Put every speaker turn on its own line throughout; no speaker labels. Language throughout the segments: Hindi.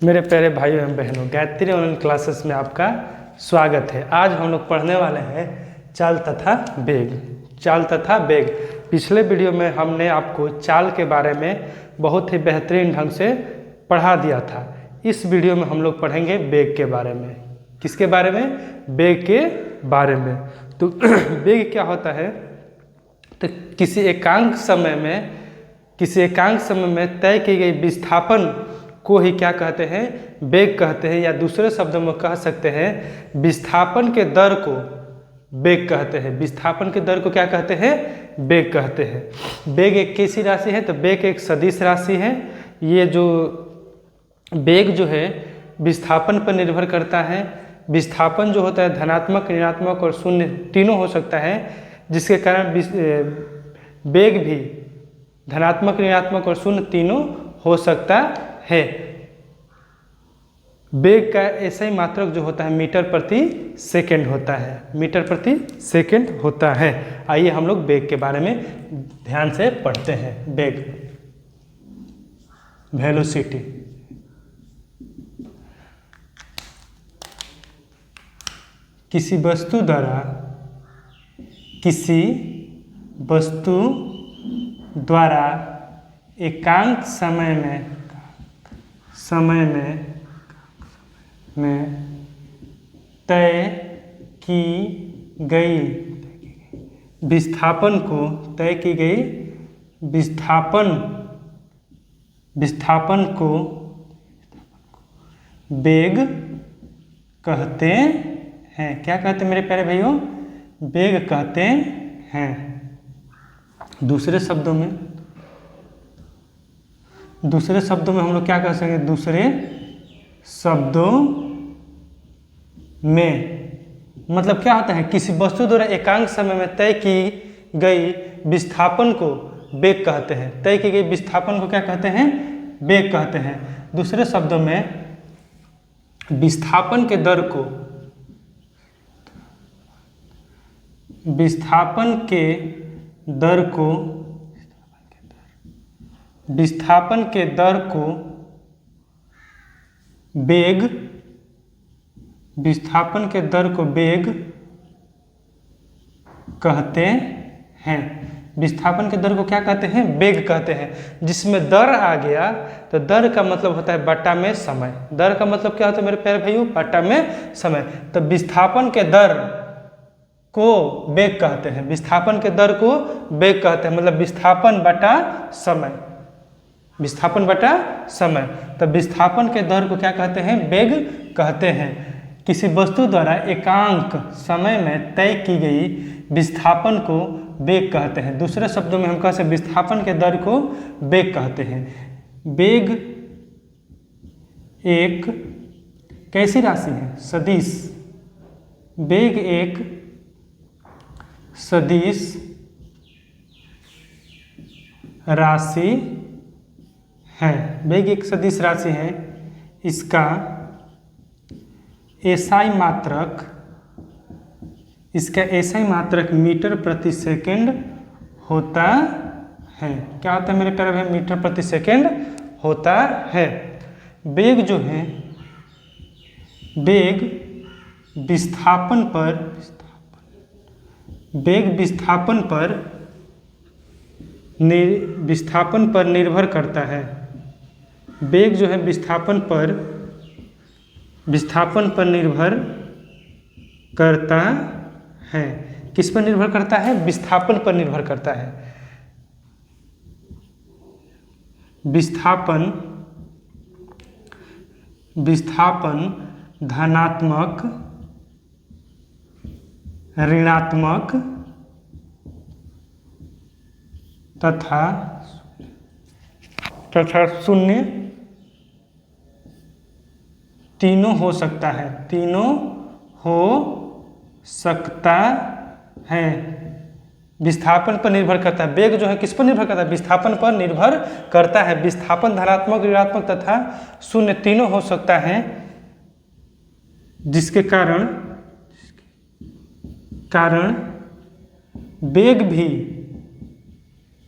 मेरे प्यारे भाइयों एवं बहनों, गायत्री ऑनलाइन क्लासेस में आपका स्वागत है। आज हम लोग पढ़ने वाले हैं चाल तथा वेग। चाल तथा वेग। पिछले वीडियो में हमने आपको चाल के बारे में बहुत ही बेहतरीन ढंग से पढ़ा दिया था। इस वीडियो में हम लोग पढ़ेंगे वेग के बारे में। किसके बारे में? वेग के बारे में। तो वेग क्या होता है? तो किसी एकांक समय में तय की गई विस्थापन को ही क्या कहते हैं? वेग कहते हैं, या दूसरे शब्दों में कह सकते हैं विस्थापन के दर को वेग कहते हैं। विस्थापन के दर को क्या कहते हैं? वेग कहते हैं। वेग एक कैसी राशि है? तो वेग एक सदिश राशि है। ये जो वेग जो है विस्थापन पर निर्भर करता है। विस्थापन जो होता है धनात्मक, ऋणात्मक और शून्य तीनों हो सकता है, जिसके कारण वेग भी धनात्मक, ऋणात्मक और शून्य तीनों हो सकता है। वेग का ऐसा ही मात्रक जो होता है मीटर प्रति सेकंड होता है। मीटर प्रति सेकंड होता है। आइए हम लोग वेग के बारे में ध्यान से पढ़ते हैं। वेग, वेलोसिटी। किसी वस्तु द्वारा एकांक समय में तय की गई विस्थापन को वेग कहते हैं। क्या कहते हैं मेरे प्यारे भाइयों? वेग कहते हैं। दूसरे शब्दों में हम लोग क्या कह सकेंगे? दूसरे शब्दों में मतलब क्या होता है? किसी वस्तु द्वारा एकांक समय में तय की गई विस्थापन को वेग कहते हैं। तय की गई विस्थापन को क्या कहते हैं? वेग कहते हैं। दूसरे शब्दों में विस्थापन के दर को वेग कहते हैं। विस्थापन के दर को क्या कहते हैं? वेग कहते हैं। जिसमें दर आ गया तो दर का मतलब होता है बटा में समय। दर का मतलब क्या होता है मेरे प्यारे भाइयों? बटा में समय। तो विस्थापन के दर को वेग कहते हैं। विस्थापन के दर को वेग कहते हैं, मतलब विस्थापन बटा समय। विस्थापन बटा समय। तो विस्थापन के दर को क्या कहते हैं? वेग कहते हैं। किसी वस्तु द्वारा एकांक समय में तय की गई विस्थापन को वेग कहते हैं। दूसरे शब्दों में हम कह सकते हैं विस्थापन के दर को वेग कहते हैं। वेग एक कैसी राशि है? सदिश। वेग एक सदिश राशि है। वेग एक सदिश राशि है। इसका एसआई मात्रक मीटर प्रति सेकंड होता है। क्या होता है मेरे प्यारे भाई? मीटर प्रति सेकंड होता है। वेग जो है, वेग विस्थापन पर निर्भर करता है। वेग जो है विस्थापन पर निर्भर करता है। किस पर निर्भर करता है? विस्थापन पर निर्भर करता है। विस्थापन धनात्मक, ऋणात्मक तथा शून्य तीनों हो सकता है। विस्थापन पर निर्भर करता है। वेग जो है किस पर निर्भर करता है? विस्थापन पर निर्भर करता है। विस्थापन धनात्मक, ऋणात्मक तथा शून्य तीनों हो सकता है, जिसके कारण वेग भी,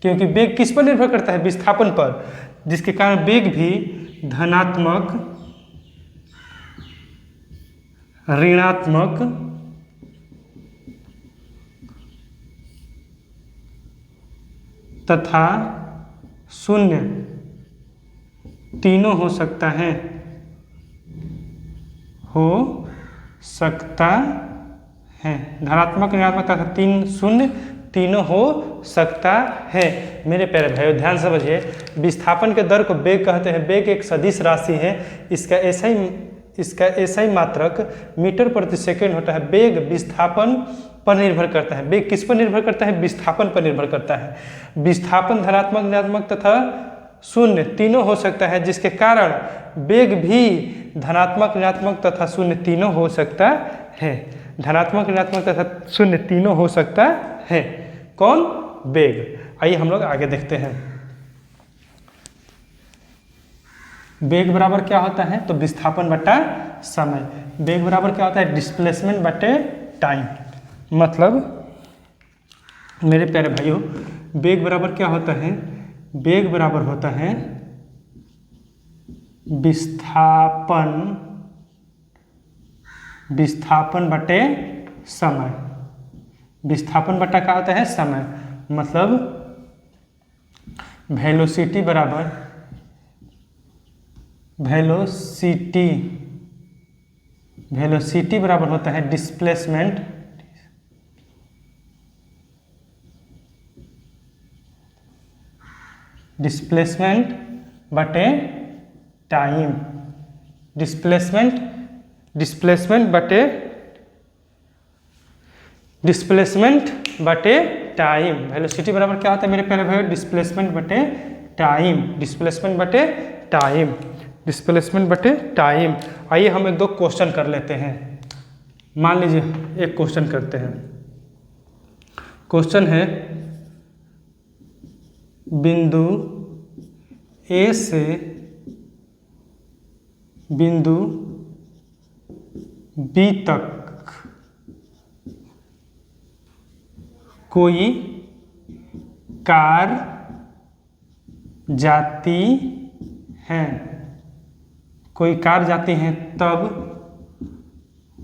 क्योंकि वेग किस पर निर्भर करता है? विस्थापन पर, जिसके कारण वेग भी धनात्मक, ऋणात्मक तथा शून्य तीनों हो सकता है, धनात्मक ऋणात्मक तथा तीन शून्य तीनों हो सकता है। मेरे प्यारे भाइयों ध्यान से समझिए, विस्थापन के दर को वेग कहते हैं। वेग एक सदिश राशि है, इसका ऐसा ही मात्रक मीटर प्रति सेकंड होता है। वेग विस्थापन पर निर्भर करता है। वेग किस पर निर्भर करता है? विस्थापन पर निर्भर करता है। विस्थापन धनात्मक ऋणात्मक तथा शून्य तीनों हो सकता है, जिसके कारण वेग भी धनात्मक ऋणात्मक तथा शून्य तीनों हो सकता है। धनात्मक ऋणात्मक तथा शून्य तीनों हो सकता है। कौन? वेग। आइए हम लोग आगे देखते हैं। वेग बराबर क्या होता है? तो विस्थापन बटा समय। वेग बराबर क्या होता है? डिस्प्लेसमेंट बटे टाइम। मतलब मेरे प्यारे भाइयों, वेग बराबर क्या होता है? वेग बराबर होता है विस्थापन बटे समय। विस्थापन बटा क्या होता है? समय। मतलब वेलोसिटी बराबर वेलोसिटी बराबर होता है डिस्प्लेसमेंट बटे टाइम। डिस्प्लेसमेंट बटे टाइम। वेलोसिटी बराबर क्या होता है मेरे प्यारे भाइयों? डिस्प्लेसमेंट बटे टाइम। आइए हम एक दो क्वेश्चन कर लेते हैं। मान लीजिए एक क्वेश्चन करते हैं। क्वेश्चन है, बिंदु ए से बिंदु बी तक कोई कार जाती है, तब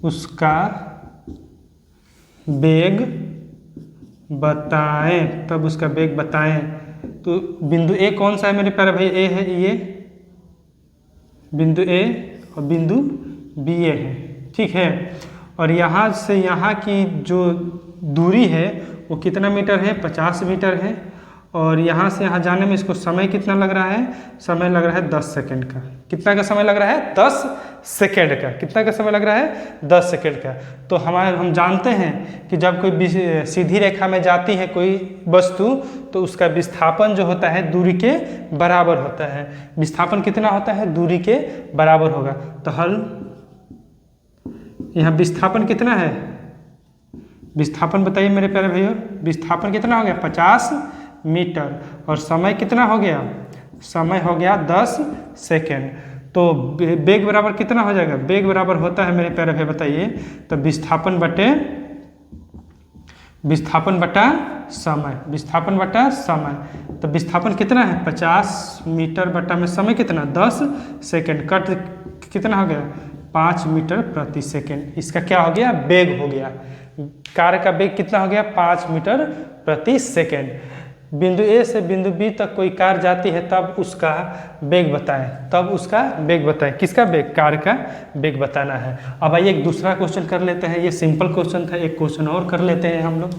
उसका वेग बताएं। तो बिंदु ए कौन सा है मेरे प्यारे भाई? ए है, ये बिंदु ए और बिंदु बी ए है, ठीक है। और यहाँ से यहाँ की जो दूरी है वो कितना मीटर है? 50 मीटर है। और यहाँ से यहाँ जाने में इसको समय कितना लग रहा है? समय लग रहा है 10 सेकेंड का। कितना का समय लग रहा है? 10 सेकेंड का। कितना का समय लग रहा है? 10 सेकेंड का। तो हम जानते हैं कि जब कोई सीधी रेखा में जाती है कोई वस्तु, तो उसका विस्थापन जो होता है दूरी के बराबर होता है। विस्थापन कितना होता है? दूरी के बराबर होगा। तो हल यहाँ विस्थापन कितना है? विस्थापन बताइए मेरे प्यारे भैया। विस्थापन कितना हो गया? 50 मीटर। और समय कितना हो गया? समय हो गया 10 सेकेंड। तो वेग बराबर कितना हो जाएगा? वेग बराबर होता है मेरे प्यारे भाई बताइए, तो विस्थापन बटा समय। तो विस्थापन कितना है? 50 मीटर बटा में समय कितना? 10 सेकेंड। कट कितना हो गया? 5 मीटर प्रति सेकेंड। इसका क्या हो गया? वेग हो गया। कार का वेग कितना हो गया? 5 मीटर प्रति सेकेंड। बिंदु ए से बिंदु बी तक कोई कार जाती है, तब उसका वेग बताएं। किसका वेग? कार का वेग बताना है। अब आइए एक दूसरा क्वेश्चन कर लेते हैं। ये सिंपल क्वेश्चन था, एक क्वेश्चन और कर लेते हैं हम लोग।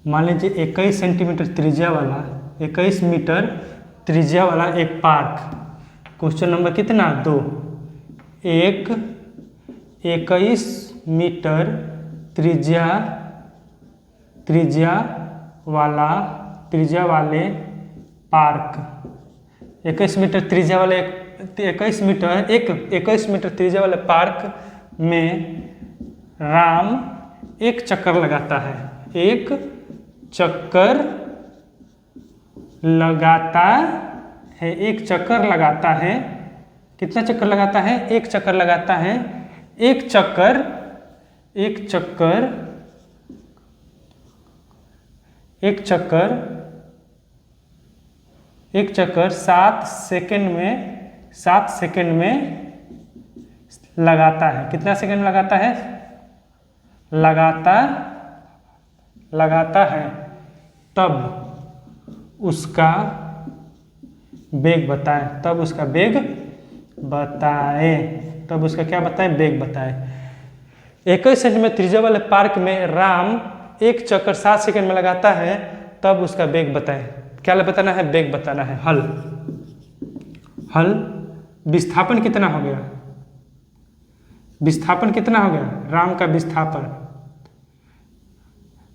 मान लीजिए 21 सेंटीमीटर त्रिज्या वाला 21 मीटर त्रिज्या वाला एक पार्क। क्वेश्चन नंबर कितना? 2। एक 21 मीटर त्रिज्या वाले पार्क 21 मीटर त्रिज्या वाले 21 मीटर त्रिज्या वाले पार्क में राम एक चक्कर लगाता है। एक चक्कर लगाता है। कितना चक्कर लगाता है? एक चक्कर लगाता है। एक चक्कर एक चक्कर 7 सेकंड में लगाता है। कितना सेकंड लगाता है? लगाता है। तब उसका वेग बताएं। तब उसका वेग बताए। तब उसका क्या बताएं? वेग बताए। 21 सेंटीमीटर त्रिज्या वाले पार्क में राम एक चक्कर 7 सेकंड में लगाता है, तब उसका वेग बताएं। क्या बताना है? वेग बताना है। हल विस्थापन कितना हो गया? विस्थापन कितना हो गया? राम का विस्थापन,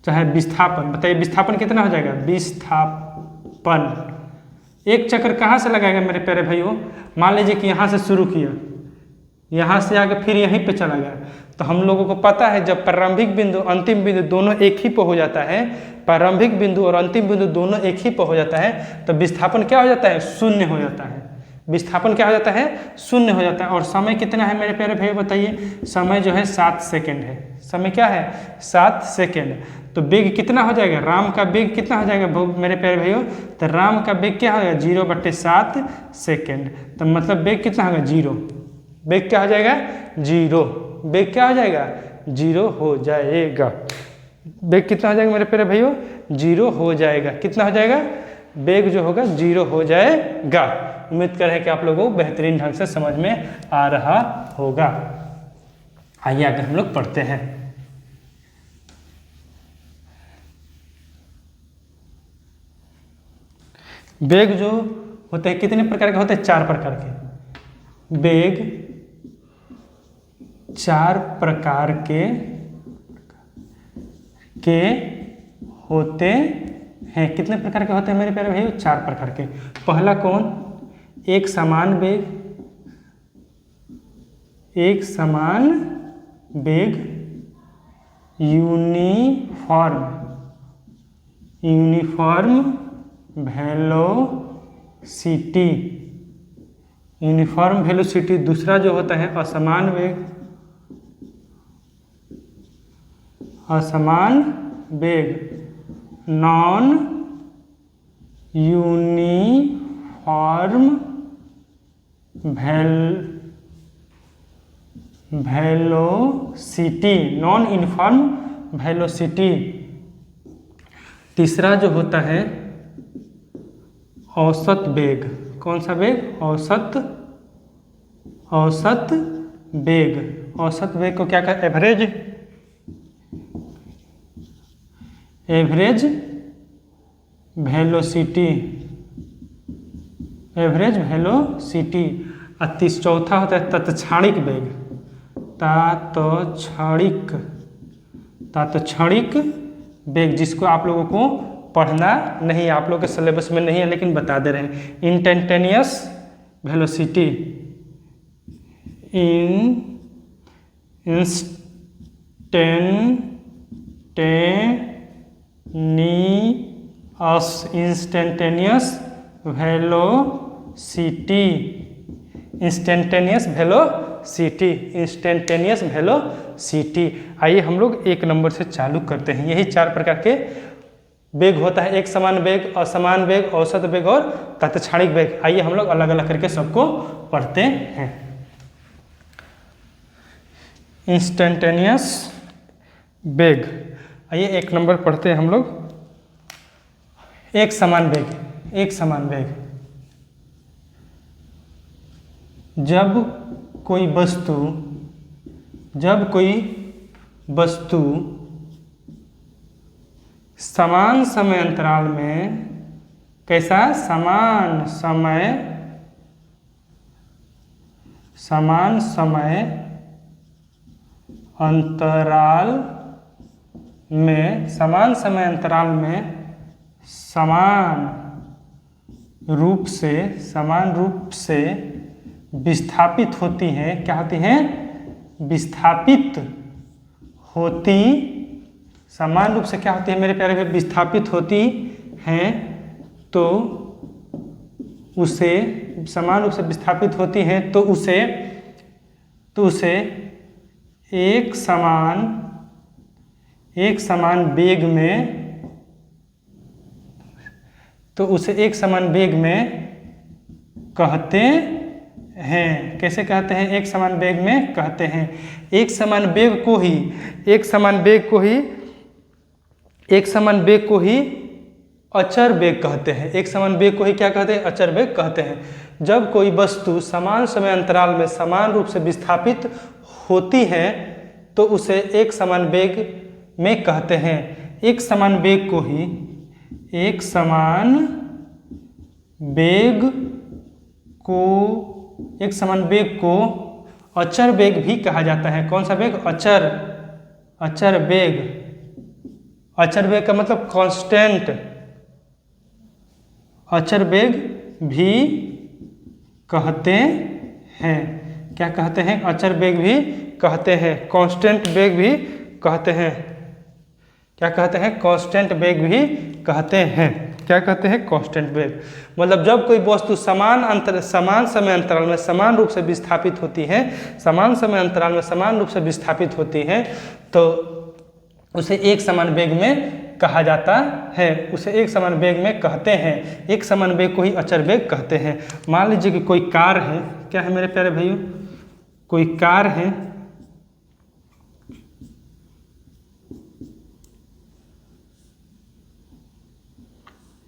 चाहे विस्थापन बताइए, विस्थापन कितना हो जाएगा? विस्थापन एक चक्कर कहाँ से लगाएगा मेरे प्यारे भाइयों? मान लीजिए कि यहाँ से शुरू किया, यहाँ से आगे फिर यहीं पे चला गया, तो हम लोगों को पता है जब प्रारंभिक बिंदु अंतिम बिंदु दोनों एक ही पे हो जाता है, प्रारंभिक बिंदु और अंतिम बिंदु दोनों एक ही पे हो जाता है, तो विस्थापन क्या हो जाता है? शून्य हो जाता है। विस्थापन क्या हो जाता है? शून्य हो जाता है। और समय कितना है मेरे प्यारे भाई बताइए? समय जो है 7 सेकंड है। समय क्या है? 7 सेकंड। तो वेग कितना हो जाएगा? राम का वेग कितना हो जाएगा मेरे प्यारे भाइयों? तो राम का वेग क्या होगा? 0/7 सेकंड। तो मतलब वेग कितना होगा? 0। वेग क्या हो जाएगा? 0। वेग क्या हो जाएगा? 0 हो जाएगा। वेग कितना हो जाएगा मेरे प्यारे भाइयों? 0 हो जाएगा। कितना हो जाएगा? वेग जो होगा 0 हो जाएगा। उम्मीद कर रहे हैं कि आप लोगों को बेहतरीन ढंग से समझ में आ रहा होगा। आइए आगे हम लोग पढ़ते हैं। वेग जो होते हैं कितने प्रकार के होते हैं? 4 प्रकार के। वेग 4 प्रकार के होते हैं। कितने प्रकार के होते हैं मेरे प्यारे भाइयों? 4 प्रकार के। पहला कौन? एक समान वेग। एक समान वेग, यूनिफॉर्म वेलोसिटी। Uniform velocity. दूसरा जो होता है असमान वेग। असमान वेग, non uniform velocity. Non uniform velocity. तीसरा जो होता है औसत वेग। कौन सा वेग? औसत वेग। औसत वेग को क्या कहते हैं? Average velocity. Average velocity. और चौथा होता है तत्क्षणिक वेग। तात्क्षणिक वेग, जिसको आप लोगों को पढ़ना नहीं है, आप लोगों के सिलेबस में नहीं है, लेकिन बता दे रहे हैं। Instantaneous velocity. Instantaneous velocity. Instantaneous velocity. आइए हम लोग 1 नंबर से चालू करते हैं। यही 4 प्रकार के वेग होता है। एक समान वेग, असमान वेग, औसत वेग और तत्क्षणिक वेग। आइए हम लोग अलग अलग करके सबको पढ़ते हैं। इंस्टेंटेनियस वेग। आइए 1 नंबर पढ़ते हैं हम लोग। एक समान वेग। जब कोई वस्तु समान समय अंतराल में, कैसा? समान समय अंतराल में, समान रूप से विस्थापित होती हैं। क्या होती हैं? विस्थापित होती। समान रूप से क्या होती है मेरे प्यारे? विस्थापित होती हैं। तो उसे समान रूप से विस्थापित होती हैं तो उसे एक समान वेग में तो उसे एक समान वेग में कहते हैं। कैसे कहते हैं? एक समान वेग में कहते हैं। एक समान वेग को ही अचर वेग कहते हैं। एक समान वेग को ही क्या कहते हैं? अचर वेग कहते हैं। जब कोई वस्तु समान समय अंतराल में समान रूप से विस्थापित होती है तो उसे एक समान वेग में कहते हैं। एक समान वेग को अचर वेग भी कहा जाता है। कौन सा वेग? अचर वेग। अचर वेग का मतलब कांस्टेंट। अचर वेग भी कहते हैं। क्या कहते हैं? अचर वेग भी कहते हैं। कांस्टेंट वेग भी कहते हैं। क्या कहते हैं? कांस्टेंट वेग भी कहते हैं। क्या कहते हैं? कांस्टेंट वेग। मतलब जब कोई वस्तु समान समय अंतराल में समान रूप से विस्थापित होती है, समान समय अंतराल में समान रूप से विस्थापित होती है तो उसे एक समान वेग में कहा जाता है। उसे एक समान वेग में कहते हैं। एक समान वेग को ही अचर वेग कहते हैं। मान लीजिए कि कोई कार है। क्या है मेरे प्यारे भाइयों? कोई कार है।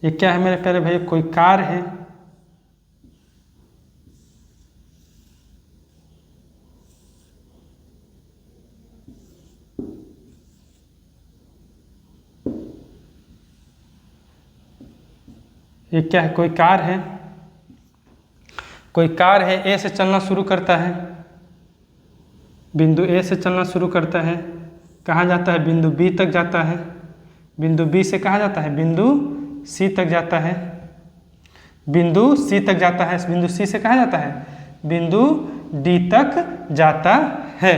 ये क्या है मेरे प्यारे भाई? कोई कार है। ये क्या है? कोई कार है। कोई कार है, ए से चलना शुरू करता है। बिंदु ए से चलना शुरू करता है। कहाँ जाता है? बिंदु बी तक जाता है। बिंदु बी से कहाँ जाता है? बिंदु सी तक जाता है। बिंदु सी तक जाता है। बिंदु सी से कहाँ जाता है? बिंदु डी तक जाता है।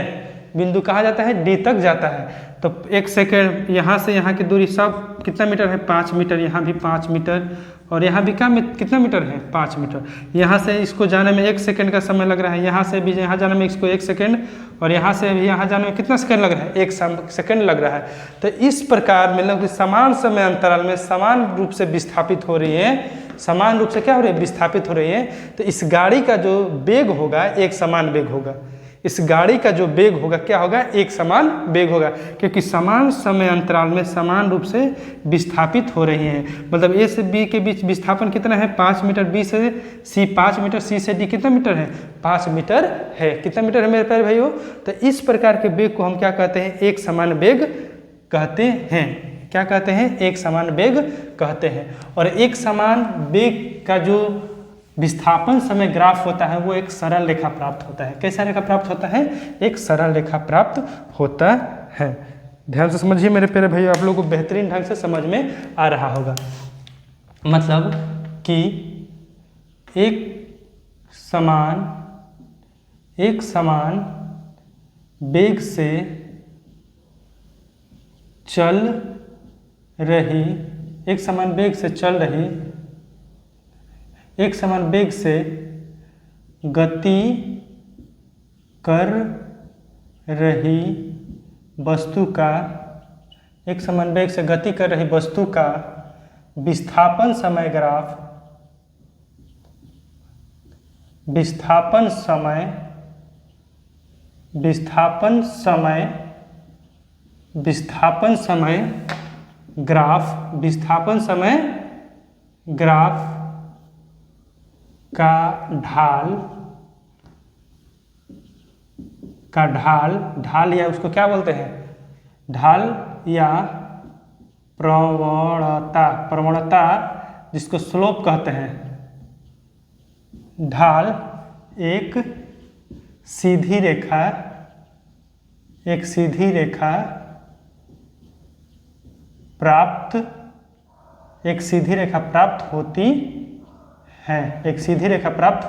बिंदु कहाँ जाता है? डी तक जाता है। तो एक सेकेंड यहाँ से यहाँ की दूरी सब कितना मीटर है? 5 मीटर। यहाँ भी 5 मीटर और यहाँ भी कितना मीटर है? 5 मीटर। यहाँ से इसको जाने में 1 सेकेंड का समय लग रहा है। यहाँ से भी यहाँ जाने में इसको 1 सेकेंड और यहाँ से भी यहाँ जाने में कितना सेकेंड लग रहा है? 1 सेकेंड लग रहा है। तो इस प्रकार मतलब कि समान समय अंतराल में समान रूप से विस्थापित हो रही है। समान रूप से क्या हो रही है? विस्थापित हो रही है। तो इस गाड़ी का जो वेग होगा एक समान वेग होगा। इस गाड़ी का जो वेग होगा क्या होगा? एक समान वेग होगा, क्योंकि समान समय अंतराल में समान रूप से विस्थापित हो रही हैं। मतलब ए से बी के बीच विस्थापन कितना है? 5 मीटर। बी से सी 5 मीटर। सी से डी कितना मीटर है? 5 मीटर है। कितना मीटर है मेरे प्यारे भाइयों? तो इस प्रकार के वेग को हम क्या कहते हैं? एक समान वेग कहते हैं। क्या कहते हैं? एक समान वेग कहते हैं। और एक समान वेग का जो विस्थापन समय ग्राफ होता है वो एक सरल रेखा प्राप्त होता है। कैसा रेखा प्राप्त होता है? एक सरल रेखा प्राप्त होता है। ध्यान से समझिए मेरे प्यारे भाइयों, आप लोगों को बेहतरीन ढंग से समझ में आ रहा होगा। मतलब कि एक समान वेग से चल रही एक समान वेग से गति कर रही वस्तु का विस्थापन समय ग्राफ ग्राफ का ढाल या उसको क्या बोलते हैं? ढाल या प्रवणता जिसको स्लोप कहते हैं। ढाल एक सीधी रेखा प्राप्त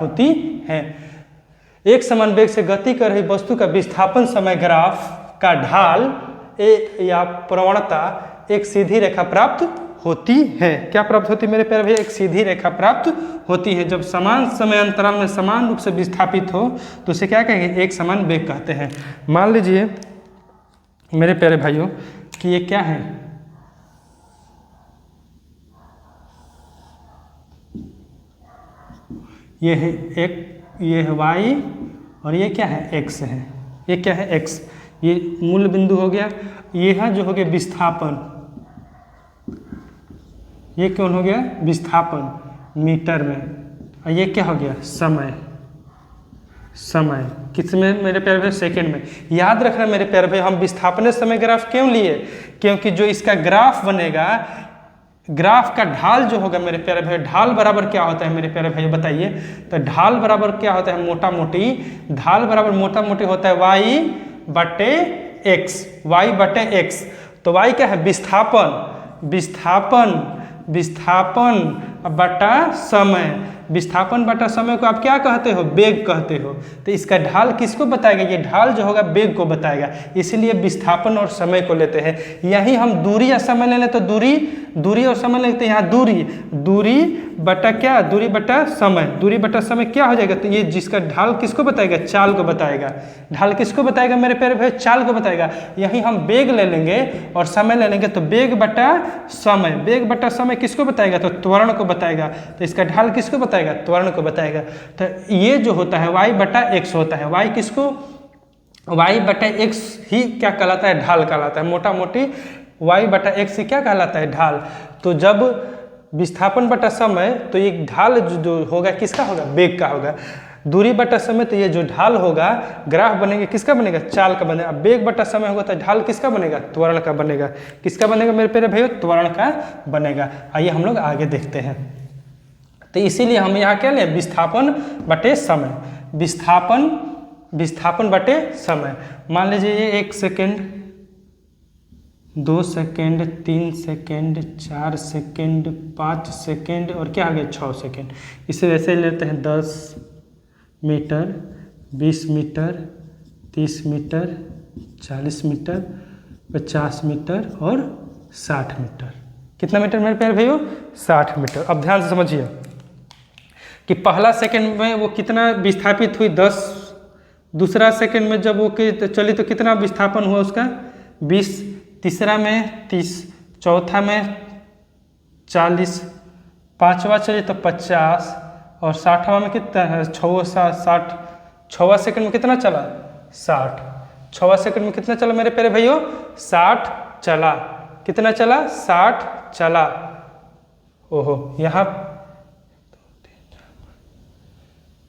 होती है। एक समान वेग से गति कर रही वस्तु का विस्थापन समय ग्राफ का ढाल या प्रवणता एक सीधी रेखा प्राप्त होती है। क्या प्राप्त होती है मेरे प्यारे भैया? एक सीधी रेखा प्राप्त होती है। जब समान समय अंतराल में समान रूप से विस्थापित हो तो उसे क्या कहेंगे? एक समान वेग कहते हैं। मान लीजिए मेरे प्यारे भाइयों कि ये क्या है? ये है एक, ये है y और ये क्या है x है, ये क्या है x, ये मूल बिंदु हो गया। ये है जो हो गया विस्थापन, ये कौन हो गया विस्थापन मीटर में, और ये क्या हो गया समय, समय किस में मेरे प्यारे भाई सेकंड में। याद रखना मेरे प्यारे भाई हम विस्थापन समय ग्राफ क्यों लिए, क्योंकि जो इसका ग्राफ बनेगा, ग्राफ का ढाल जो होगा मेरे प्यारे भाई, ढाल बराबर क्या होता है मेरे प्यारे भाई बताइए, तो ढाल बराबर क्या होता है मोटा मोटी, ढाल बराबर मोटा मोटी होता है y बटे x, y बटे x। तो y क्या है विस्थापन, विस्थापन, विस्थापन बटा समय, विस्थापन बटा समय को आप क्या कहते हो वेग कहते हो। तो इसका ढाल किसको बताएगा, ये ढाल जो होगा वेग को बताएगा, इसलिए विस्थापन और समय को लेते हैं। यही हम दूरी या समय ले लें तो दूरी, दूरी और समय लेते हैं, यहाँ दूरी, दूरी बटा क्या, दूरी बटा समय, दूरी बटा समय क्या हो जाएगा, तो ये जिसका ढाल किसको बताएगा, चाल को बताएगा। ढाल किसको बताएगा मेरे प्यारे भाई, चाल को बताएगा। यही हम वेग ले लेंगे और समय ले लेंगे तो वेग बटा समय, वेग बटा समय किसको बताएगा, तो त्वरण को बताएगा। तो इसका ढाल किसको बताएगा, त्वरण को बताएगा। तो ये जो होता है y बटा x होता है, y किसको, y बटा x ही क्या कहलाता है, ढाल कहलाता है। मोटा मोटी y बटा x ही क्या कहलाता है, ढाल। तो जब विस्थापन बटा समय, तो ये ढाल जो होगा किसका होगा, वेग का होगा। दूरी बटा समय, तो ये जो ढाल होगा ग्राफ बनेगा किसका बनेगा, चाल का बनेगा। वेग बटा समय होगा तो ढाल किसका बनेगा, त्वरण का बनेगा। किसका बनेगा मेरे प्यारे भाइयों, त्वरण का बनेगा। आइए हम लोग आगे देखते हैं। तो इसीलिए हम यहाँ क्या लें, विस्थापन बटे समय, विस्थापन, विस्थापन बटे समय। मान लीजिए ये 1 second, 2 second, 3 second, 4 second, 5 second और क्या आ गया 6 सेकेंड। इसे वैसे लेते हैं 10 metre, 20 metre, 30 metre, 40 metre, 50 metre और 60 मीटर। कितना मीटर मेरे प्यारे भाइयों, 60 मीटर। अब ध्यान से समझिए कि पहला सेकंड में वो कितना विस्थापित हुई 10, दूसरा सेकंड में जब वो चली तो कितना विस्थापन हुआ उसका 20, तीसरा में 30, चौथा में 40, पांचवा चली तो 50 और 60वां में कितना है 60, 6वां सेकंड में कितना चला 60, 6वां सेकंड में कितना चला मेरे प्यारे भाइयों 60 चला। कितना चला 60 चला। ओहो यहाँ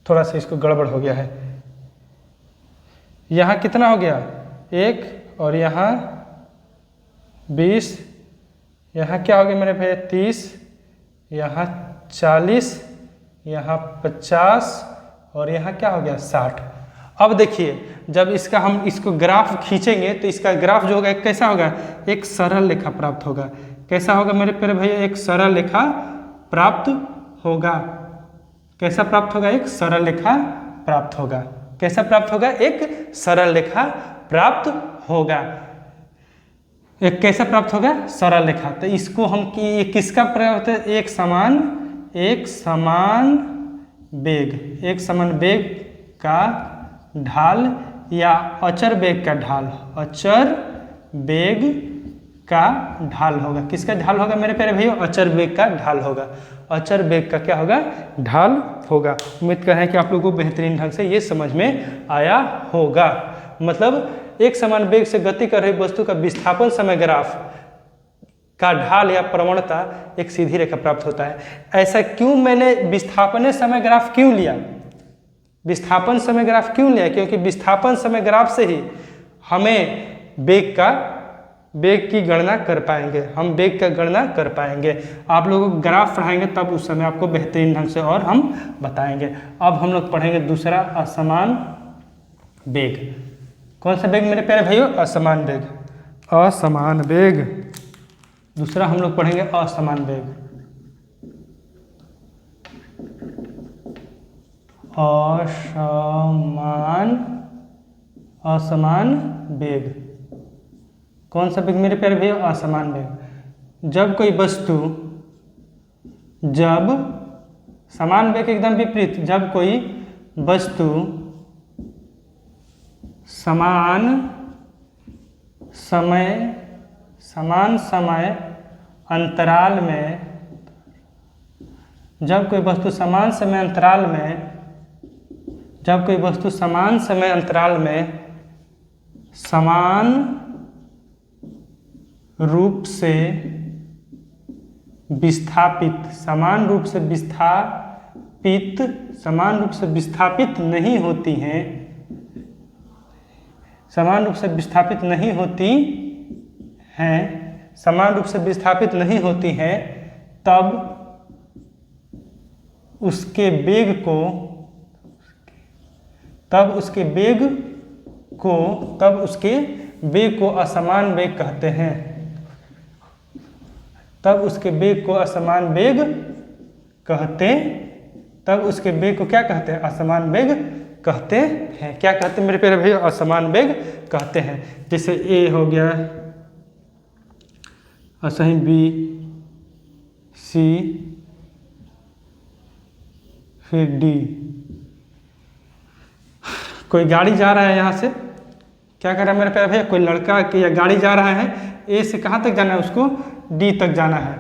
थोड़ा सा इसको गड़बड़ हो गया है। यहाँ कितना हो गया 1 और यहाँ 20, यहाँ क्या हो गया मेरे भाई 30, यहाँ 40, यहाँ 50 और यहाँ क्या हो गया 60। अब देखिए जब इसका हम इसको ग्राफ खींचेंगे तो इसका ग्राफ जो होगा कैसा होगा, एक सरल रेखा प्राप्त होगा। कैसा होगा मेरे प्यारे भैया, एक सरल रेखा प्राप्त होगा। कैसा प्राप्त होगा, एक सरल रेखा प्राप्त होगा। कैसा प्राप्त होगा, एक सरल रेखा प्राप्त होगा। एक कैसा प्राप्त होगा, सरल रेखा। तो इसको हम कि किसका प्राप्त है, एक समान वेग, एक समान वेग का ढाल या अचर वेग का ढाल, अचर वेग का ढाल होगा। किसका ढाल होगा मेरे प्यारे भैया, अचर वेग का ढाल होगा। अचर वेग का क्या होगा, ढाल होगा। उम्मीद कर रहे हैं कि आप लोगों को बेहतरीन ढंग से ये समझ में आया होगा। मतलब एक समान वेग से गति कर रही वस्तु का विस्थापन समय ग्राफ का ढाल या प्रवणता एक सीधी रेखा प्राप्त होता है। ऐसा क्यों मैंने विस्थापन समय ग्राफ क्यों लिया, विस्थापन समय ग्राफ क्यों लिया, क्योंकि विस्थापन समय ग्राफ से ही हमें वेग की गणना कर पाएंगे, हम वेग का गणना कर पाएंगे। आप लोगों को ग्राफ पढ़ाएंगे तब उस समय आपको बेहतरीन ढंग से और हम बताएंगे। अब हम लोग पढ़ेंगे दूसरा असमान वेग। कौन सा वेग मेरे प्यारे भाइयों, असमान वेग। असमान वेग दूसरा हम लोग पढ़ेंगे असमान वेग। असमान वेग। कौन सा वेग मेरे प्यारे भैया, असमान वेग। जब कोई वस्तु, जब समान वेग एकदम विपरीत, जब कोई वस्तु समान समय अंतराल में जब कोई वस्तु समान समय अंतराल में समान रूप से विस्थापित नहीं होती हैं, तब उसके वेग को असमान वेग कहते हैं। तब उसके वेग को क्या कहते हैं? असमान वेग कहते हैं। क्या कहते हैं मेरे प्यारे भाई? असमान वेग कहते हैं। जैसे ए हो गया, असही बी, सी, फिर डी। कोई गाड़ी जा रहा है यहाँ से, क्या कर रहा है मेरे प्यारे भैया? कोई लड़का या गाड़ी जा रहा है, ए से कहाँ तक जाना है? उसको डी तक जाना है।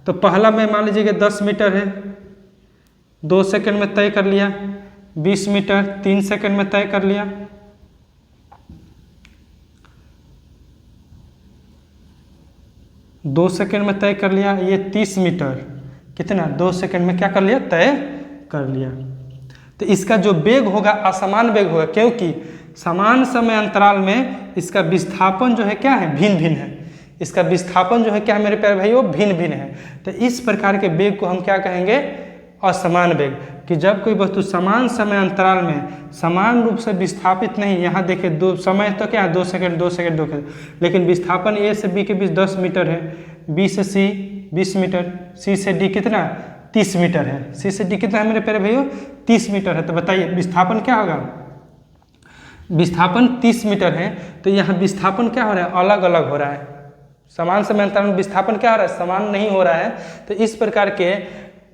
तो पहला में मान लीजिए कि 10 मीटर है, 2 सेकंड में तय कर लिया। 20 मीटर 3 सेकंड में तय कर लिया। 2 सेकंड में तय कर लिया। ये 30 मीटर कितना? 2 सेकंड में क्या कर लिया? तय कर लिया। तो इसका जो वेग होगा असमान वेग होगा, क्योंकि समान समय अंतराल में इसका विस्थापन जो है क्या है? भिन्न भिन्न है। इसका विस्थापन जो है क्या है मेरे प्यारे भाइयों? भिन्न भिन्न है। तो इस प्रकार के वेग को हम क्या कहेंगे? असमान वेग। कि जब कोई वस्तु समान समय अंतराल में समान रूप से विस्थापित नहीं, यहाँ देखिए दो समय तो क्या है? 2 सेकंड 2 सेकंड 2 सेकंड, लेकिन विस्थापन ए से बी के बीच 10 मीटर है, बी से सी 20 मीटर, सी से डी कितना? 30 मीटर है। सी से डी कितना है मेरे प्यारे भाइयों? 30 मीटर है। तो बताइए विस्थापन क्या होगा? विस्थापन 30 मीटर है। तो यहाँ विस्थापन क्या हो रहा है? अलग अलग हो रहा है। समान समय अंतराल में विस्थापन क्या हो रहा है? समान नहीं हो रहा है। तो इस प्रकार के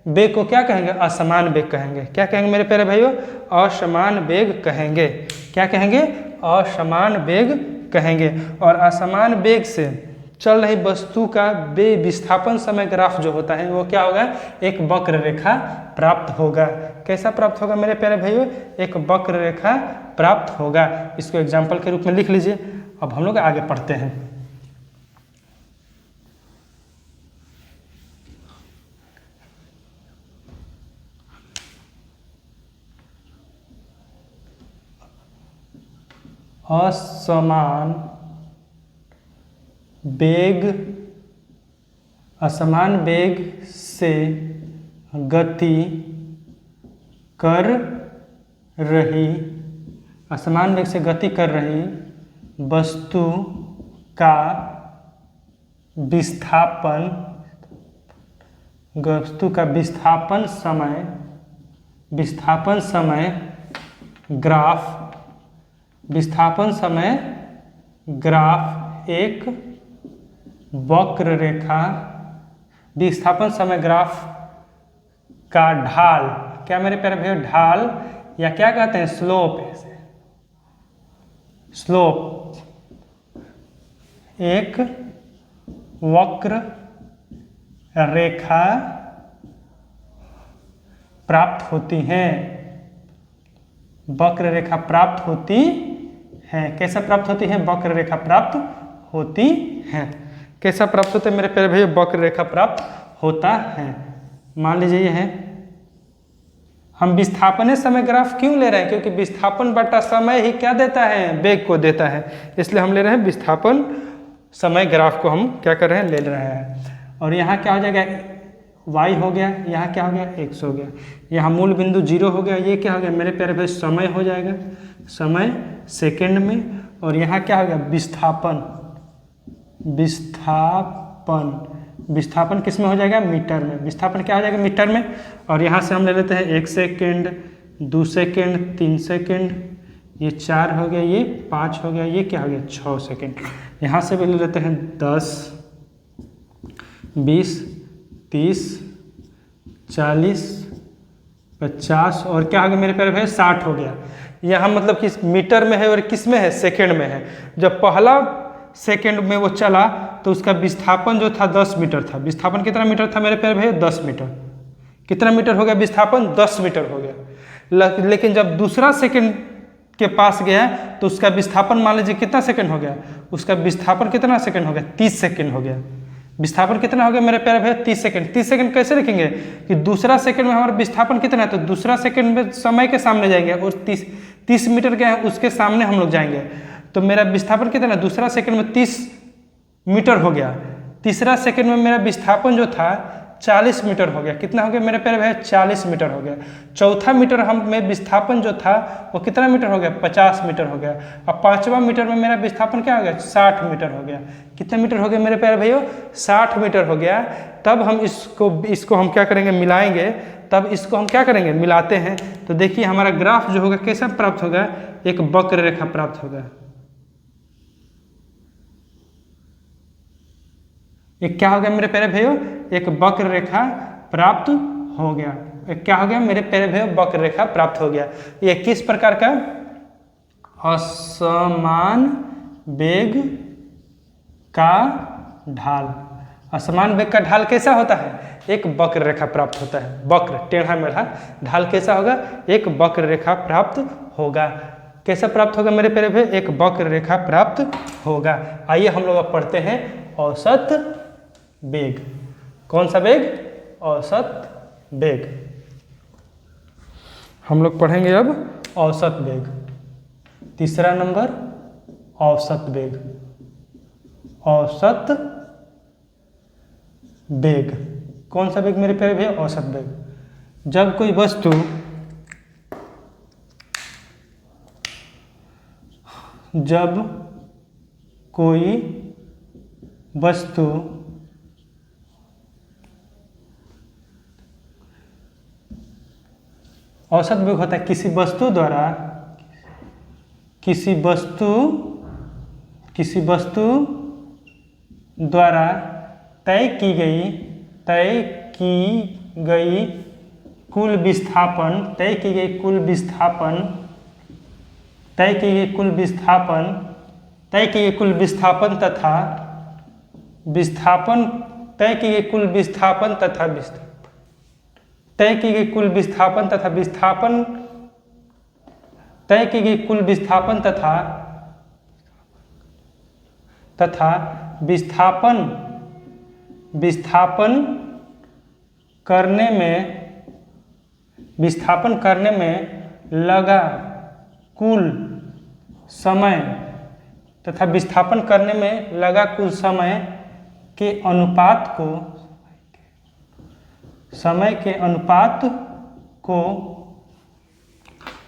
वेग को क्या कहेंगे? असमान वेग कहेंगे। क्या कहेंगे मेरे प्यारे भाइयों? असमान वेग कहेंगे। क्या कहेंगे? असमान वेग कहेंगे। और असमान वेग से चल रही वस्तु का विस्थापन समय ग्राफ जो होता है वो क्या होगा? एक वक्र रेखा प्राप्त होगा। कैसा प्राप्त होगा मेरे प्यारे भाइयों? एक वक्र रेखा प्राप्त होगा। इसको एग्जाम्पल के रूप में लिख लीजिए। अब हम लोग आगे पढ़ते हैं। असमान वेग से गति कर रही वस्तु का विस्थापन समय ग्राफ एक वक्र रेखा, विस्थापन समय ग्राफ का ढाल, क्या मेरे प्यारे भैया? ढाल, या क्या कहते हैं? स्लोप एक वक्र रेखा प्राप्त होती है। वक्र रेखा प्राप्त होती है। कैसा प्राप्त होती है? वक्र रेखा प्राप्त होती है। कैसा प्राप्त होता है मेरे प्यारे भैया? वक्र रेखा प्राप्त होता है। मान लीजिए ये है, हम विस्थापन समय ग्राफ क्यों ले रहे हैं? क्योंकि विस्थापन बटा समय ही क्या देता है? वेग को देता है। इसलिए हम ले रहे हैं विस्थापन समय ग्राफ को हम क्या कर रहे हैं? ले रहे हैं। और यहाँ क्या हो जाएगा? y हो गया, यहाँ क्या हो गया? x हो गया, यहाँ मूल बिंदु 0 हो गया। ये क्या हो गया मेरे प्यारे भाई? समय हो जाएगा, समय सेकंड में। और यहाँ क्या हो गया? विस्थापन किस में हो जाएगा? मीटर में। विस्थापन क्या हो जाएगा? मीटर में। और यहाँ से हम ले लेते हैं 1 सेकेंड, 2 सेकेंड, 3 सेकेंड, ये 4 हो गया, ये 5 हो गया, ये क्या हो गया? 6 सेकेंड। यहाँ से भी ले लेते हैं 10, 20, 30, 40, 50 और क्या हो गया मेरे प्यारे भाई? 60 हो गया। यहाँ मतलब किस मीटर में है और किस में है? सेकंड में है। जब पहला सेकंड में वो चला तो उसका विस्थापन जो था 10 मीटर था। विस्थापन कितना मीटर था मेरे प्यारे भाई? 10 मीटर। कितना मीटर हो गया विस्थापन? 10 मीटर हो गया। लेकिन जब दूसरा सेकंड के पास गया तो उसका विस्थापन मान लीजिए कितना सेकंड हो गया? उसका विस्थापन कितना सेकंड हो गया? 30 सेकंड हो गया। विस्थापन कितना हो गया मेरे प्यारे भैया? 30 सेकंड। 30 सेकंड कैसे लिखेंगे कि दूसरा सेकंड में हमारा विस्थापन कितना है, तो दूसरा सेकंड में समय के सामने जाएंगे और 30 मीटर के हैं उसके सामने हम लोग जाएंगे, तो मेरा विस्थापन कितना है? दूसरा सेकंड में 30 मीटर हो गया। तीसरा सेकंड में मेरा विस्थापन जो था 40 मीटर हो गया। कितना हो गया मेरे प्यारे भैया? 40 मीटर हो गया। चौथा मीटर हम में विस्थापन जो था वो कितना मीटर हो गया? 50 मीटर हो गया। अब पांचवा मीटर में मेरा विस्थापन क्या हो गया? 60 मीटर हो गया। कितने मीटर हो गया मेरे प्यारे भैया? 60 मीटर हो गया। तब हम इसको हम क्या करेंगे? मिलाएंगे। तब इसको हम क्या करेंगे? मिलाते हैं। तो देखिए हमारा ग्राफ जो होगा कैसा प्राप्त होगा? एक वक्र रेखा प्राप्त होगा। एक क्या हो गया मेरे प्यारे भाइयों? एक वक्र रेखा प्राप्त हो गया। एक क्या हो गया मेरे प्यारे भाइयों? वक्र रेखा प्राप्त हो गया। ये किस प्रकार का? असमान वेग का ढाल। असमान वेग का ढाल कैसा होता है? एक वक्र रेखा प्राप्त होता है। वक्र टेढ़ा मेढ़ा ढाल कैसा होगा? एक वक्र रेखा प्राप्त होगा। कैसा प्राप्त होगा मेरे प्यारे भाई? एक वक्र रेखा प्राप्त होगा। आइए हम लोग अब पढ़ते हैं औसत वेग। कौन सा वेग? औसत वेग। हम लोग पढ़ेंगे अब औसत वेग। तीसरा नंबर औसत वेग। औसत वेग कौन सा वेग मेरे प्यारे भैया? औसत वेग। जब कोई वस्तु औसत वेग होता है किसी वस्तु द्वारा तय की गई कुल विस्थापन तथा विस्थापन करने में लगा कुल समय तथा विस्थापन करने में लगा कुल समय के अनुपात को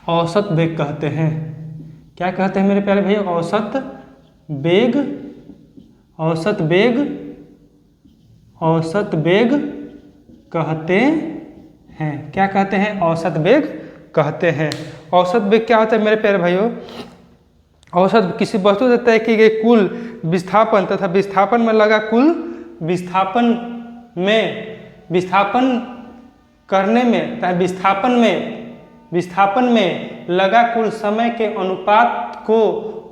औसत वेग कहते हैं। क्या कहते हैं मेरे प्यारे भैया? औसत वेग कहते हैं। क्या कहते हैं? औसत वेग कहते हैं। औसत वेग क्या होता है मेरे प्यारे भाइयों? औसत किसी वस्तु से तय की गई कुल विस्थापन तथा विस्थापन में लगा कुल विस्थापन में लगा कुल समय के अनुपात को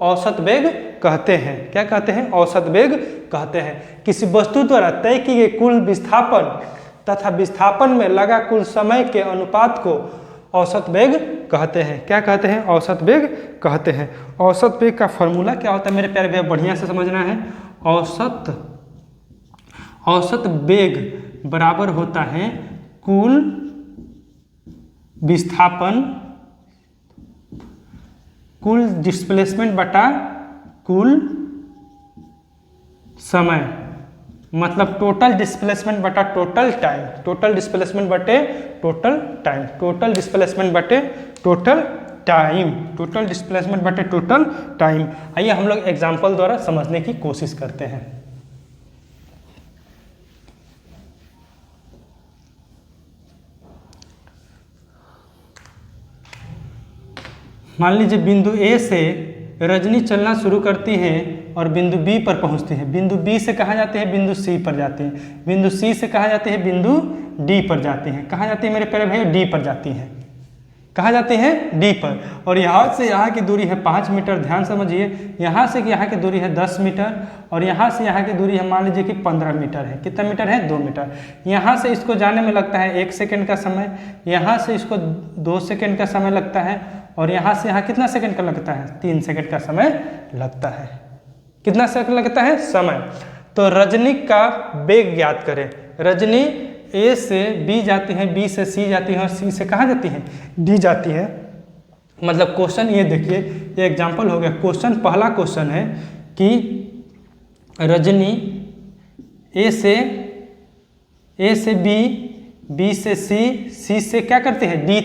औसत वेग कहते हैं। क्या कहते हैं? औसत वेग कहते हैं। किसी वस्तु द्वारा तय की गई कुल विस्थापन तथा विस्थापन में लगा कुल समय के अनुपात को औसत वेग कहते हैं। क्या कहते हैं? औसत वेग कहते हैं। औसत वेग का फॉर्मूला क्या होता है मेरे प्यारे भैया? बढ़िया से समझना है। औसत वेग बराबर होता है कुल विस्थापन, कुल डिस्प्लेसमेंट बटा कुल समय, मतलब टोटल डिस्प्लेसमेंट बटा टोटल टाइम। टोटल डिस्प्लेसमेंट बटे टोटल टाइम। टोटल डिस्प्लेसमेंट बटे टोटल टाइम। टोटल डिस्प्लेसमेंट बटे टोटल टाइम। आइए हम लोग एग्जाम्पल द्वारा समझने की कोशिश करते हैं। मान लीजिए बिंदु ए से रजनी चलना शुरू करती है और बिंदु बी पर पहुंचती है। बिंदु बी से कहाँ जाते हैं? बिंदु सी पर जाते हैं। बिंदु सी से कहाँ जाते हैं? बिंदु डी पर जाते हैं। कहाँ जाती है मेरे प्यारे भैया? डी पर जाती हैं। कहाँ जाती हैं डी पर, और यहाँ से यहाँ की दूरी है 5 मीटर, ध्यान समझिए। यहाँ से यहाँ की दूरी है 10 मीटर, और यहाँ से यहाँ की दूरी है मान लीजिए कि 15 मीटर है। कितना मीटर है? 2 मीटर। यहाँ से इसको जाने में लगता है 1 सेकेंड का समय, यहाँ से इसको 2 सेकेंड का समय लगता है, और यहाँ से यहाँ कितना सेकेंड का लगता है? 3 सेकेंड का समय लगता है। कितना सेकेंड लगता है? समय। तो रजनी का वेग ज्ञात करें। रजनी ए से बी जाती है, बी से सी जाती है, और सी से कहाँ जाती है? डी जाती है। मतलब क्वेश्चन ये देखिए, ये एग्जांपल हो गया। क्वेश्चन, पहला क्वेश्चन है कि रजनी ए से बी, बी से सी, सी से क्या करते हैं? डी,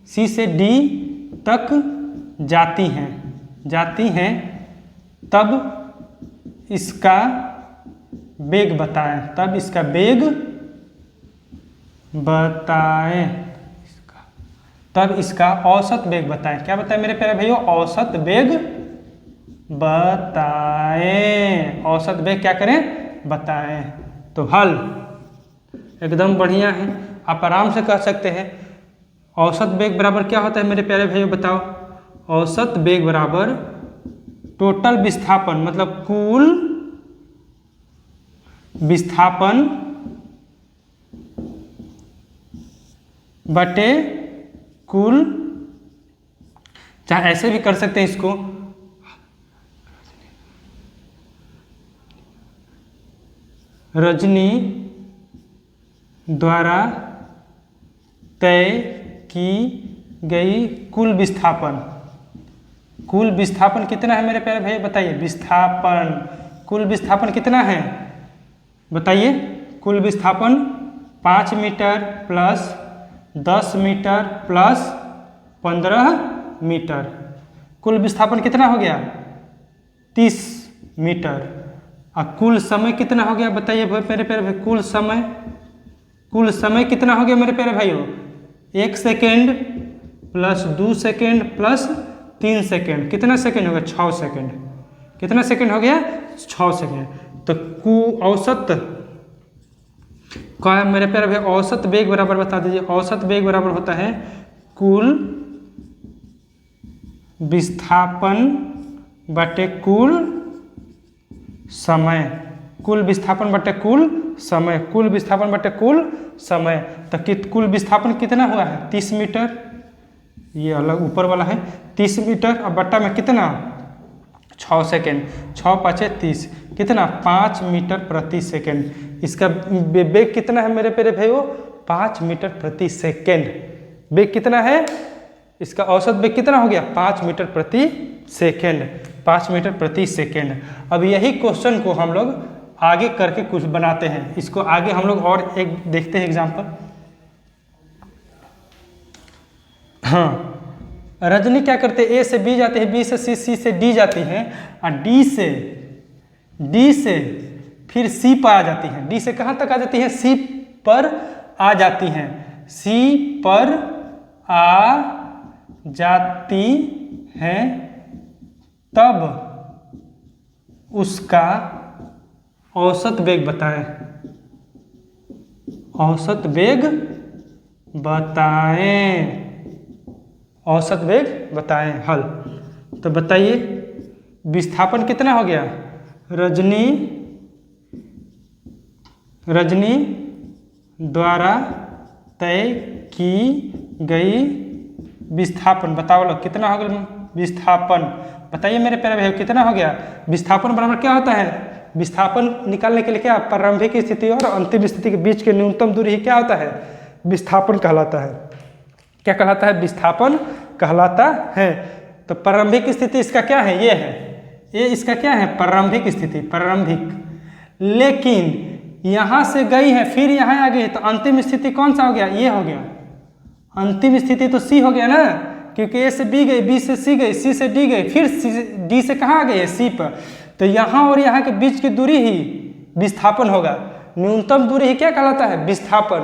सी से डी तक जाती हैं, तब इसका वेग बताएं, तब इसका औसत वेग बताएं। क्या बताएं मेरे प्यारे भाइयों? औसत वेग बताएं। औसत वेग क्या करें? बताएं। तो हल एकदम बढ़िया है, आप आराम से कह सकते हैं। औसत वेग बराबर क्या होता है मेरे प्यारे भाइयों? बताओ। औसत वेग बराबर टोटल विस्थापन, मतलब कुल विस्थापन बटे कुल, चाहे ऐसे भी कर सकते हैं इसको, रजनी द्वारा तय की गई कुल विस्थापन। कुल विस्थापन कितना है मेरे प्यारे भाई? बताइए। विस्थापन, कुल विस्थापन कितना है? बताइए। कुल विस्थापन 5 metre plus 10 metre plus 15 metre. कुल विस्थापन कितना हो गया? 30 मीटर। और कुल समय कितना हो गया? बताइए मेरे प्यारे भाई। कुल समय कितना हो गया मेरे प्यारे भाइयों? 1 second plus 2 second plus 3 second. कितना सेकेंड हो गया? 6 सेकेंड। कितना सेकेंड हो गया? 6 सेकेंड। तो औसत क्या है मेरे प्यारे भाई? औसत वेग बराबर बता दीजिए। औसत वेग बराबर होता है कुल विस्थापन बटे कुल समय। कुल विस्थापन बटे कुल समय। कुल विस्थापन बटे कुल समय। तो कुल विस्थापन कितना हुआ है? 30 मीटर। ये अलग ऊपर वाला है 30 मीटर, और बट्टा में कितना? 6 सेकेंड। 6 × 5 = 30। कितना? 5 मीटर प्रति सेकेंड। इसका वेग कितना है मेरे प्यारे भाइयों? 5 मीटर प्रति सेकेंड। वेग कितना है? इसका औसत वेग कितना हो गया? 5 मीटर प्रति सेकेंड। 5 मीटर प्रति सेकेंड। अब यही क्वेश्चन को हम लोग आगे करके कुछ बनाते हैं। इसको आगे हम लोग और एक देखते हैं एग्जाम्पल। हाँ, रजनी क्या करते हैं? ए से बी जाते हैं, बी से सी, सी से डी जाती हैं, और डी से फिर सी पर आ जाती हैं। डी से कहाँ तक आ जाती हैं? सी पर आ जाती हैं। सी पर आ जाती हैं, तब उसका औसत वेग बताएं। औसत वेग बताएं। औसत वेग बताएं। हल। तो बताइए विस्थापन कितना हो गया? रजनी द्वारा तय की गई विस्थापन। बताओ लोग कितना हो गया विस्थापन? बताइए मेरे प्यारे भाई कितना हो गया? विस्थापन बराबर क्या होता है? विस्थापन निकालने के लिए क्या? प्रारंभिक स्थिति और अंतिम स्थिति के बीच की न्यूनतम दूरी ही क्या होता है? विस्थापन कहलाता है। क्या कहलाता है? विस्थापन कहलाता है। तो प्रारंभिक स्थिति इसका क्या है? ये है। ये इसका क्या है? प्रारंभिक स्थिति। प्रारंभिक। लेकिन यहाँ से गई है फिर यहाँ आ गई है, तो अंतिम स्थिति कौन सा हो गया? ये हो गया। अंतिम स्थिति तो सी हो गया ना, क्योंकि ए से बी गई, बी से सी गई, सी से डी गई, फिर डी से कहाँ आ गई है? सी पर। तो यहाँ और यहाँ के बीच की दूरी ही विस्थापन होगा। न्यूनतम दूरी ही क्या कहलाता है? विस्थापन।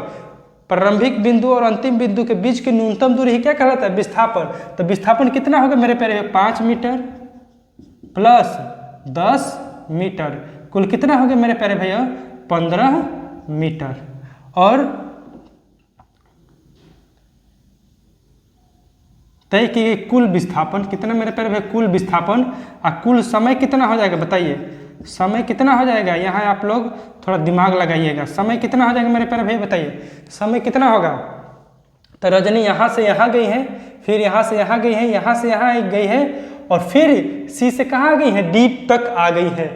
प्रारंभिक बिंदु और अंतिम बिंदु के बीच की न्यूनतम दूरी ही क्या कहलाता है? विस्थापन। तो विस्थापन कितना होगा मेरे प्यारे? 5 मीटर प्लस 10 मीटर। कुल कितना हो गया मेरे प्यारे भैया? 15 मीटर। और तय की गई कुल विस्थापन कितना मेरे प्यारे भाई, कुल विस्थापन और कुल समय कितना हो जाएगा बताइए, समय कितना हो जाएगा, यहाँ आप लोग थोड़ा दिमाग लगाइएगा, समय कितना हो जाएगा मेरे प्यारे भाई बताइए, समय कितना होगा। तो रजनी यहाँ से यहाँ गई है, फिर यहाँ से यहाँ गई है, यहाँ से यहाँ गई है, और फिर सी से कहाँ आ गई है, डी तक आ गई है।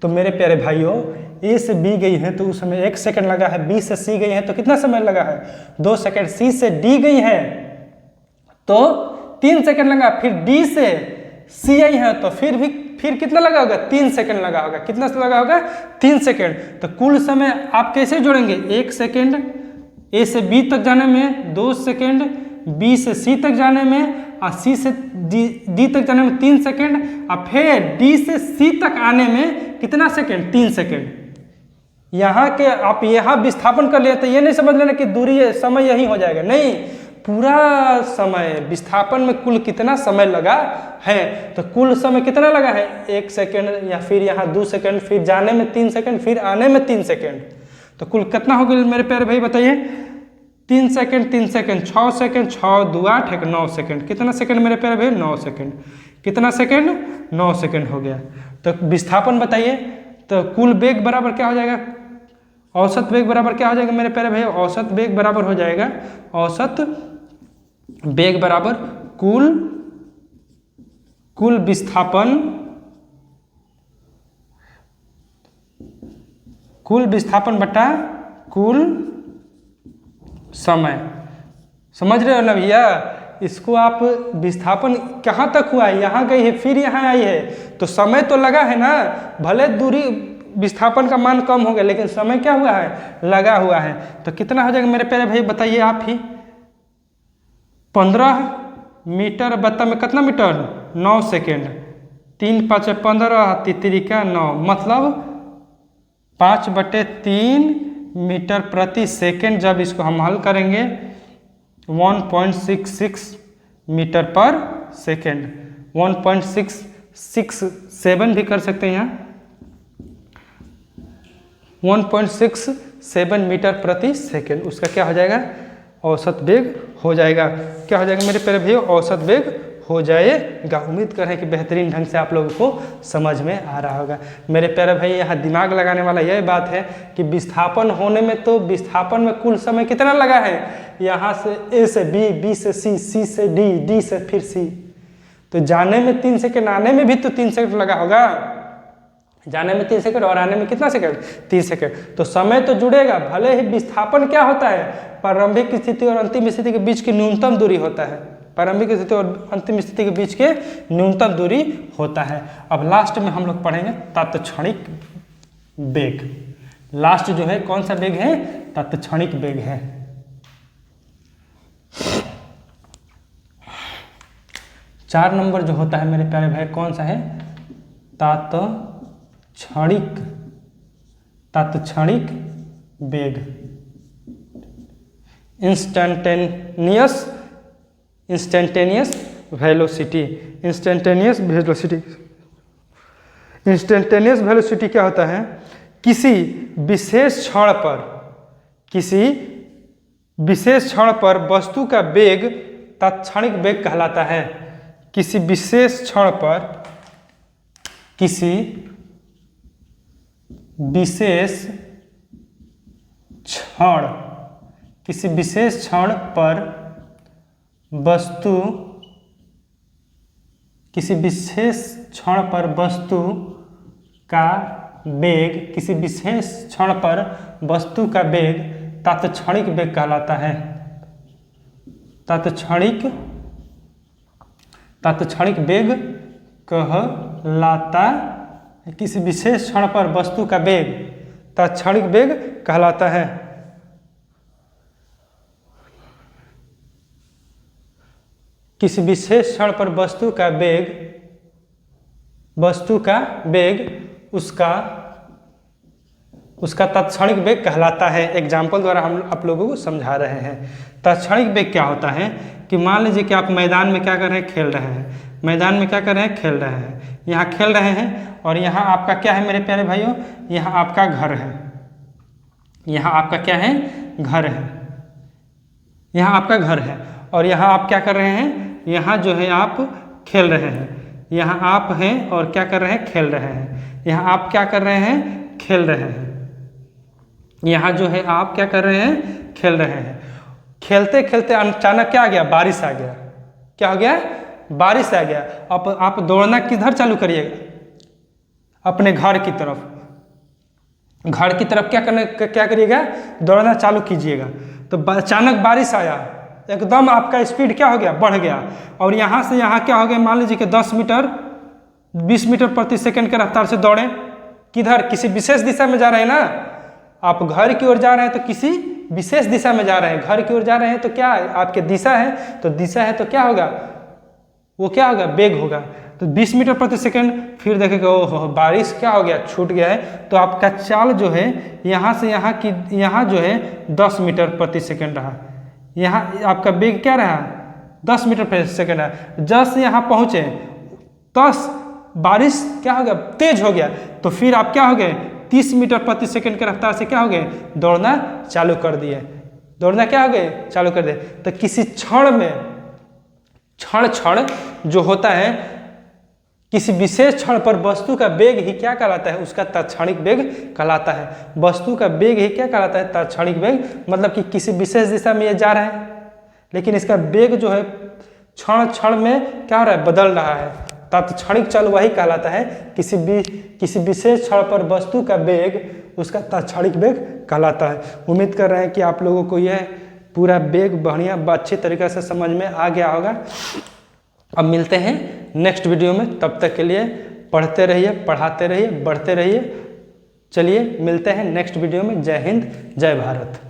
तो मेरे प्यारे भाइयों ए से बी गई है तो उस समय 1 सेकंड लगा है, बी से सी गई है तो कितना समय लगा है 2 सेकंड, सी से डी गई है तो 3 सेकंड लगा, फिर डी से सी आई है तो फिर कितना लगा होगा 3 सेकंड लगा होगा, कितना लगा होगा 3 सेकंड। तो कुल समय आप कैसे जोड़ेंगे, 1 सेकंड ए से बी तक जाने में, 2 सेकंड बी से सी तक जाने में, और सी से डी तक जाने में 3 सेकंड, और फिर डी से सी तक आने में कितना सेकंड 3 सेकंड। यहाँ के आप यहाँ विस्थापन कर लिया तो ये नहीं समझ लेना कि दूरी है समय यही हो जाएगा, नहीं, पूरा समय विस्थापन में कुल कितना समय लगा है। तो कुल समय कितना लगा है 1 सेकंड, या फिर यहाँ 2 सेकंड, फिर जाने में 3 सेकंड, फिर आने में 3 सेकंड। तो कुल कितना हो गया मेरे प्यारे भाई बताइए, 3 सेकंड 3 सेकंड 6 सेकंड, 6 2 8 1 9 सेकंड, कितना सेकंड मेरे प्यारे भाई 9 सेकंड, कितना सेकंड 9 सेकंड हो गया। तो विस्थापन बताइए, तो कुल वेग बराबर क्या हो जाएगा, औसत वेग बराबर क्या हो जाएगा मेरे प्यारे भाई, औसत वेग बराबर हो जाएगा, औसत वेग बराबर कुल विस्थापन बटा कुल समय। समझ रहे हो ना भैया, इसको आप विस्थापन कहाँ तक हुआ है, यहाँ गई है फिर यहाँ आई है, तो समय तो लगा है ना, भले दूरी विस्थापन का मान कम हो गया लेकिन समय क्या हुआ है, लगा हुआ है। तो कितना हो जाएगा मेरे प्यारे भाई बताइए आप ही, 15 मीटर बत्ता में कितना मीटर 9 सेकेंड, 3 5 15 तितरिका 9, मतलब 5/3 मीटर प्रति सेकेंड। जब इसको हम हल करेंगे 1.66 मीटर पर सेकेंड, 1.667 भी कर सकते हैं यहाँ, 1.67 मीटर प्रति सेकेंड, उसका क्या हो जाएगा औसत वेग हो जाएगा। क्या हो जाएगा मेरे प्यारे भैया, औसत वेग हो जाएगा। उम्मीद करें कि बेहतरीन ढंग से आप लोगों को समझ में आ रहा होगा। मेरे प्यारे भाई यहाँ दिमाग लगाने वाला यह बात है कि विस्थापन होने में, तो विस्थापन में कुल समय कितना लगा है, यहाँ से ए से बी, बी से सी, सी से डी, डी से फिर सी, तो जाने में 3 सेकेंड, आने में भी तो 3 सेकेंड लगा होगा, जाने में 3 सेकंड और आने में कितना सेकंड 3 सेकंड। तो समय तो जुड़ेगा, भले ही विस्थापन क्या होता है, प्रारंभिक स्थिति और अंतिम स्थिति के बीच की न्यूनतम दूरी होता है, प्रारंभिक स्थिति और अंतिम स्थिति के बीच के न्यूनतम दूरी होता है। अब लास्ट में हम लोग पढ़ेंगे तत्क्षणिक वेग। लास्ट जो है कौन सा वेग है, तत्क्षणिक वेग है। चार नंबर जो होता है मेरे प्यारे भाई कौन सा है, तत्क्षणिक वेग, इंस्टेंटेनियस वेलोसिटी। इंस्टेंटेनियस वेलोसिटी क्या होता है, किसी विशेष क्षण पर वस्तु का वेग तत्क्षणिक वेग कहलाता है। किसी विशेष क्षण पर वस्तु का वेग तत्क्षणिक वेग कहलाता है। तत्क्षणिक वेग कहलाता, किसी विशेष क्षण पर वस्तु का वेग तत्क्षणिक वेग कहलाता है। किसी विशेष क्षण पर वस्तु का वेग उसका तत्क्षणिक वेग कहलाता है। एग्जाम्पल द्वारा हम आप लोगों को समझा रहे हैं। तत्क्षणिक वेग क्या होता है कि मान लीजिए कि आप मैदान में क्या कर रहे हैं, खेल रहे हैं, मैदान में क्या कर रहे हैं, खेल रहे हैं, यहाँ खेल रहे हैं और यहाँ आपका क्या है मेरे प्यारे भाइयों, यहाँ आपका घर है, यहाँ आपका क्या है, घर है, यहाँ आपका घर है और यहाँ आप क्या कर रहे हैं, यहाँ जो है आप खेल रहे हैं, यहाँ आप हैं और क्या कर रहे हैं, खेल रहे हैं। यहाँ आप क्या कर रहे हैं, खेल रहे हैं। यहाँ जो है आप क्या कर रहे हैं, खेल रहे हैं। खेलते खेलते अचानक क्या आ गया, बारिश आ गया। क्या हो गया, बारिश आ गया। अब आप दौड़ना किधर चालू करिएगा, अपने घर की तरफ। घर की तरफ क्या करिएगा, दौड़ना चालू कीजिएगा। तो अचानक बारिश आया, एकदम आपका स्पीड क्या हो गया, बढ़ गया। और यहाँ से यहाँ क्या हो गया, मान लीजिए कि 10 मीटर 20 मीटर प्रति सेकंड के रफ्तार से दौड़ें। किधर, किसी विशेष दिशा में जा रहे हैं ना, आप घर की ओर जा रहे हैं तो किसी विशेष दिशा में जा रहे हैं। घर की ओर जा रहे हैं तो क्या आपके दिशा है, तो दिशा है तो क्या होगा, वो क्या होगा, वेग होगा। तो 20 मीटर प्रति सेकंड, फिर देखेगा ओहो बारिश क्या हो गया, छूट गया है। तो आपका चाल जो है यहाँ से यहाँ जो है 10 मीटर प्रति सेकंड रहा। यहाँ आपका वेग क्या रहा, 10 मीटर प्रति सेकंड है। जस्ट यहाँ पहुँचे 10, बारिश क्या हो गया, तेज हो गया। तो फिर आप क्या हो गए, 30 मीटर प्रति सेकंड के रफ्तार से क्या हो गए, दौड़ना चालू कर दिए। दौड़ना क्या हो गए, चालू कर दिए। तो किसी क्षण में, क्षण जो होता है, किसी विशेष क्षण पर वस्तु का वेग ही क्या कहलाता है, उसका तात्क्षणिक वेग कहलाता है। वस्तु का वेग ही क्या कहलाता है, तात्क्षणिक वेग। मतलब कि किसी विशेष दिशा में ये जा रहा है, लेकिन इसका वेग जो है क्षण में क्या हो रहा है, बदल रहा है। तात्क्षणिक चल वही कहलाता है। किसी विशेष क्षण पर वस्तु का वेग उसका तात्क्षणिक वेग कहलाता है। उम्मीद कर रहे हैं कि आप लोगों को यह पूरा वेग बढ़िया अच्छी तरीके से समझ में आ गया होगा। अब मिलते हैं नेक्स्ट वीडियो में, तब तक के लिए पढ़ते रहिए, पढ़ाते रहिए, बढ़ते रहिए। चलिए मिलते हैं नेक्स्ट वीडियो में। जय हिंद, जय भारत।